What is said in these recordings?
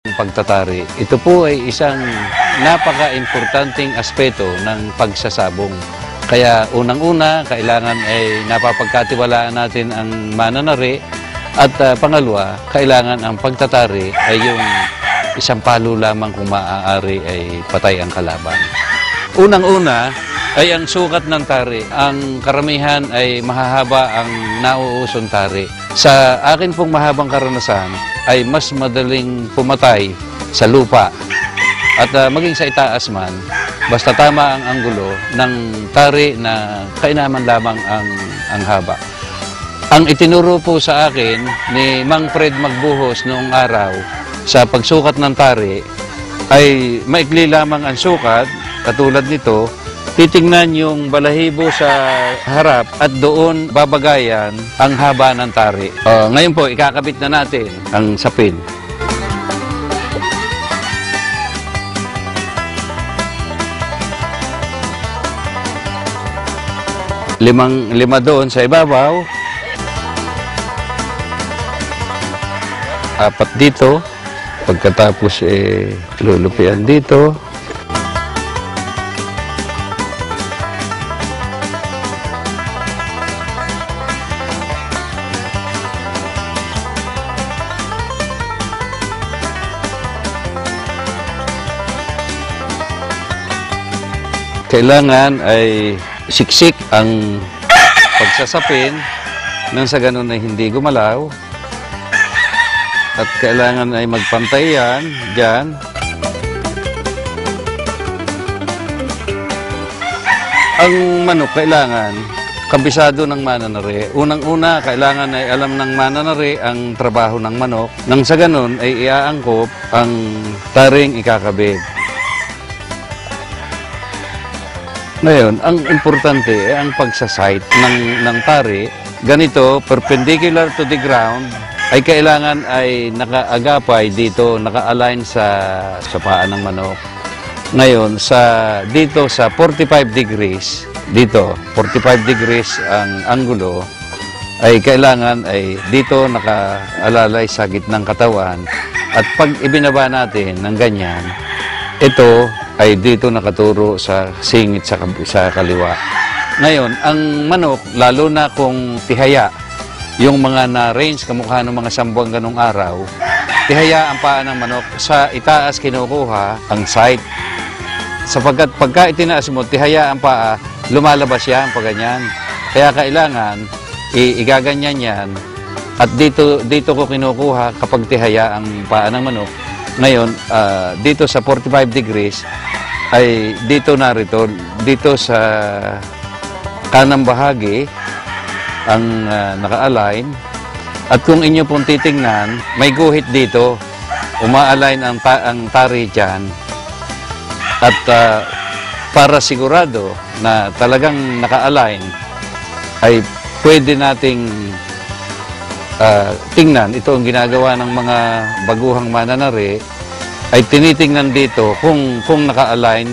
Pagtatari, ito po ay isang napaka-importanting aspeto ng pagsasabong. Kaya unang-una, kailangan ay napapagkatiwalaan natin ang mananari at pangalawa, kailangan ang pagtatari ay yung isang palo lamang kung maaari ay patay ang kalaban. Unang-una ay ang sukat ng tari. Ang karamihan ay mahahaba ang nauusong tari. Sa akin pong mahabang karanasan ay mas madaling pumatay sa lupa at maging sa itaas man, basta tama ang anggulo ng tari na kainaman lamang ang haba. Ang itinuro po sa akin ni Mang Fred Magbuhos noong araw sa pagsukat ng tari ay maikli lamang ang sukat, katulad nito. Titingnan yung balahibo sa harap at doon babagayan ang haba ng tari. Ngayon po, ikakabit na natin ang sapin. Lima doon sa ibabaw. 4 dito. Pagkatapos lulupian dito. Kailangan ay siksik ang pagsasapin nang sa ganun ay hindi gumalaw. At kailangan ay magpantay yan dyan. Ang manok kailangan kabisado ng mananari. Unang-una, kailangan ay alam ng mananari ang trabaho ng manok. Nang sa ganun ay iaangkop ang taring ikakabit. Ngayon, ang importante ay ang pagsasight ng tari. Ganito, perpendicular to the ground, ay kailangan ay nakaagapay dito, naka-align sa paa ng manok. Ngayon, dito sa 45 degrees, dito, 45 degrees ang anggulo, ay kailangan ay dito naka-alalay sa gitnang katawan. At pag ibinaba natin ng ganyan, ito ay dito nakaturo sa singit sa kaliwa. Ngayon, ang manok, lalo na kung tihaya, yung mga na-range kamukha ng mga sambuang ganong araw, tihaya ang paa ng manok, sa itaas kinukuha ang sight. Sapagkat pagka itinaas mo, tihaya ang paa, lumalabas yan pag ganyan. Kaya kailangan, igaganyan yan, at dito ko kinukuha kapag tihaya ang paa ng manok. Ngayon, dito sa 45 degrees, ay dito narito, dito sa kanang bahagi, ang naka-align. At kung inyo pong titingnan, may guhit dito, uma-align ang tari dyan. At para sigurado na talagang naka-align, ay pwede nating tingnan, ito ang ginagawa ng mga baguhang mananari, ay tinitingnan dito kung naka-align,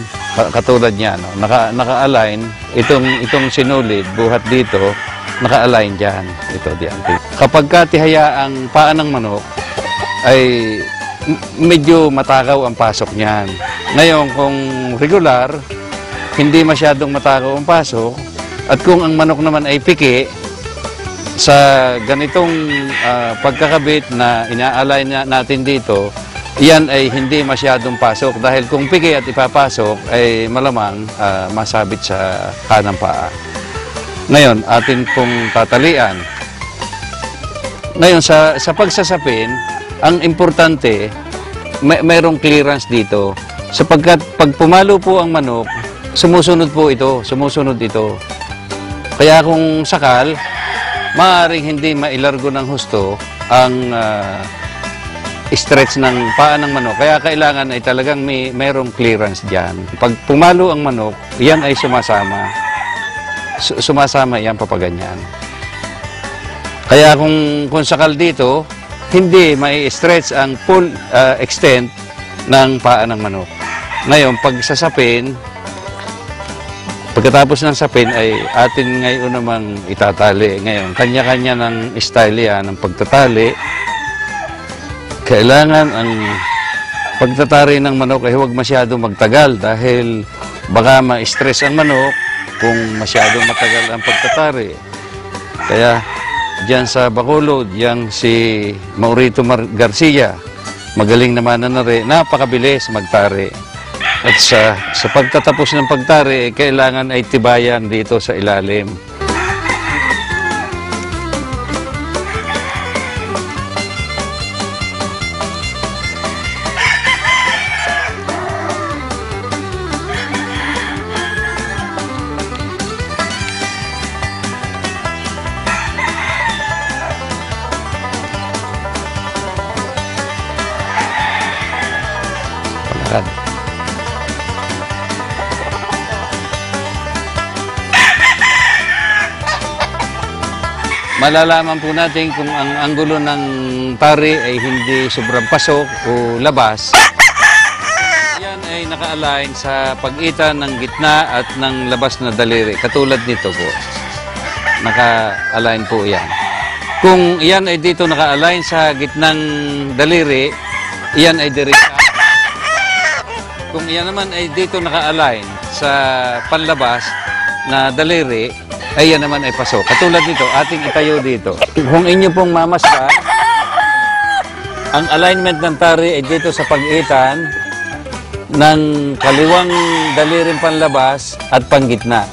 katulad niya, no? Naka-align, itong sinulid, buhat dito, naka-align dyan. Ito, diyan. Kapag tihaya ang paa ng manok, ay medyo matakaw ang pasok niyan. Ngayon, kung regular, hindi masyadong matakaw ang pasok, at kung ang manok naman ay piki, sa ganitong pagkakabit na ina-align natin dito, yan ay hindi masyadong pasok dahil kung piki at ipapasok ay malamang masabit sa kanang paa. Ngayon, atin pong tatalian. Ngayon, sa pagsasapin, ang importante, mayroong clearance dito sapagkat pag pumalo po ang manok, sumusunod ito. Kaya kung sakal, maaaring hindi mailargo ng husto ang stretch ng paa ng manok. Kaya kailangan ay talagang mayroong clearance dyan. Pag pumalo ang manok, yan ay sumasama. Sumasama yan papaganyan. Kaya kung sakal dito, hindi mai-stretch ang full extent ng paa ng manok. Ngayon, pag sasapin, pagkatapos ng sapin ay atin ngayon namang itatali. Ngayon, kanya-kanya ng style yan, ng pagtatali. Kailangan ang pagtatari ng manok ay huwag masyado magtagal dahil baka ma-stress ang manok kung masyado matagal ang pagtatari. Kaya diyan sa Bacolod, yang si Maurito Garcia, magaling naman na nari, napakabilis magtari. At sa pagtatapos ng pagtari, kailangan ay tibayan dito sa ilalim. Malalaman po natin kung ang anggulo ng tari ay hindi sobrang pasok o labas. Yan ay naka-align sa pagitan ng gitna at ng labas na daliri. Katulad nito po. Naka-align po yan. Kung yan ay dito naka-align sa gitnang daliri, yan ay diretsa. Kung yan naman ay dito naka-align sa panlabas na daliri, ay yan naman ay pasok. Katulad nito, ating itayo dito. Kung inyo pong mamasdan, ang alignment ng tari ay dito sa pagitan ng kaliwang daliring panlabas at panggitna.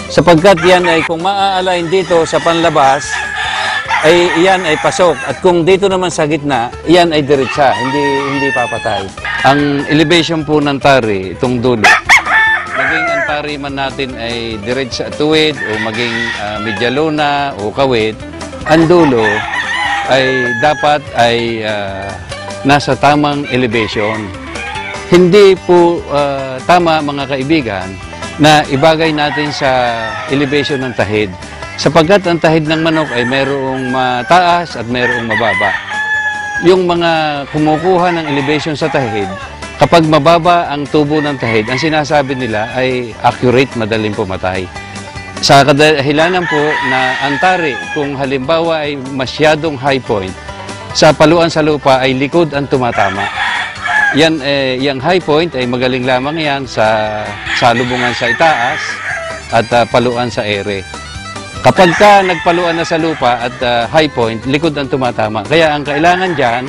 Sapagkat yan ay kung maa-align dito sa panlabas, ay yan ay pasok. At kung dito naman sa gitna, yan ay diretsa, hindi papatay. Ang elevation po ng tari, itong dulo, maging ang tari man natin ay diretsa tuwid o maging medyaluna o kawid, ang dulo ay dapat ay nasa tamang elevation. Hindi po tama mga kaibigan na ibagay natin sa elevation ng tahid. Sapagkat ang tahid ng manok ay mayroong mataas at mayroong mababa. Yung mga kumukuha ng elevation sa tahid, kapag mababa ang tubo ng tahid, ang sinasabi nila ay accurate, madaling pumatay. Sa kadahilanan po na ang tari, kung halimbawa ay masyadong high point, sa paluan sa lupa ay likod ang tumatama. Yan, yung high point ay magaling lamang yan sa salubungan sa itaas at paluan sa ere. Kapag ka nagpaluan na sa lupa at high point, likod ang tumatama. Kaya ang kailangan dyan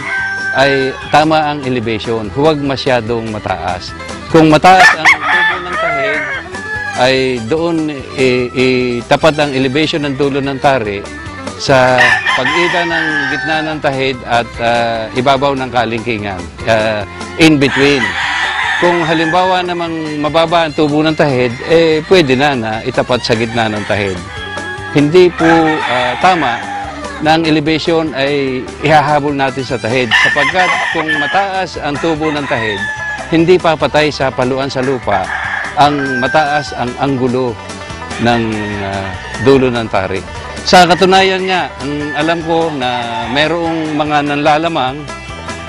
ay tama ang elevation, huwag masyadong mataas. Kung mataas ang tubo ng tahid, ay doon tapat ang elevation ng dulo ng tari sa pagitan ng gitna ng tahid at ibabaw ng kalingkingan, in between. Kung halimbawa namang mababa ang tubo ng tahid, pwede na itapat sa gitna ng tahid. Hindi po tama na ang elevation ay ihahabol natin sa tahid. Sapagkat kung mataas ang tubo ng tahid, hindi papatay sa paluan sa lupa ang mataas ang anggulo ng dulo ng tari. Sa katunayan nga, ang alam ko na mayroong mga nanlalamang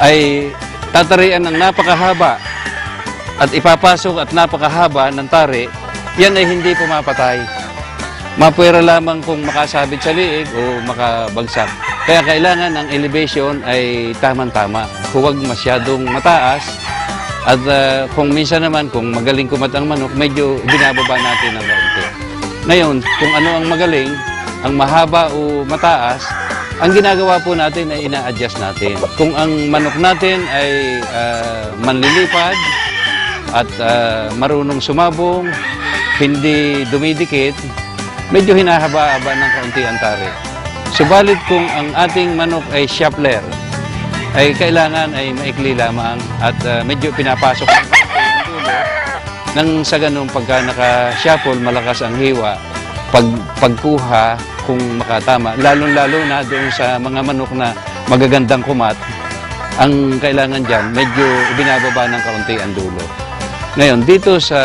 ay tatarian ng napakahaba at ipapasok at napakahaba ng tari, yan ay hindi pumapatay. Mapwera lamang kung makasabit sa liig o makabagsak. Kaya kailangan ang elevation ay tamang-tama. Huwag masyadong mataas. At kung minsan naman, kung magaling kumat ang manok, medyo binababa natin ng kaunti. Ngayon, kung ano ang magaling, ang mahaba o mataas, ang ginagawa po natin ay ina-adjust natin. Kung ang manok natin ay manlilipad at marunong sumabong, hindi dumidikit, medyo hinahaba-haba ng kaunti ang tari. Subalit kung ang ating manok ay shuffler, ay kailangan ay maikli lamang at medyo pinapasok ng dulo. Nang sa ganun, pagka naka-shuffle, malakas ang hiwa, pagkuha kung makatama, lalong-lalo na doon sa mga manok na magagandang kumat, ang kailangan dyan, medyo binababa ng kaunti ang dulo. Ngayon, dito sa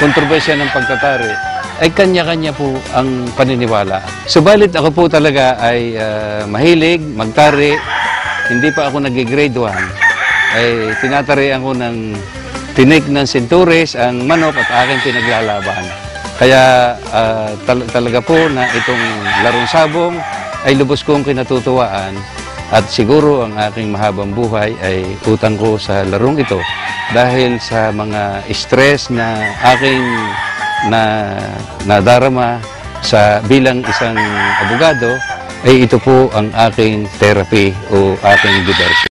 kontrobersya ng pagtatari, ay kanya-kanya po ang paniniwala. Subalit ako po talaga ay mahilig, magtari. Hindi pa ako nag-grade 1. Ay tinatarian ko ng tinik ng sintures ang manok at aking pinaglalaban. Kaya talaga po na itong larong sabong ay lubos kong kinatutuwaan At siguro ang aking mahabang buhay ay utang ko sa larong ito dahil sa mga stress na aking nadarama sa bilang isang abogado, ay ito po ang aking therapy o aking diversion.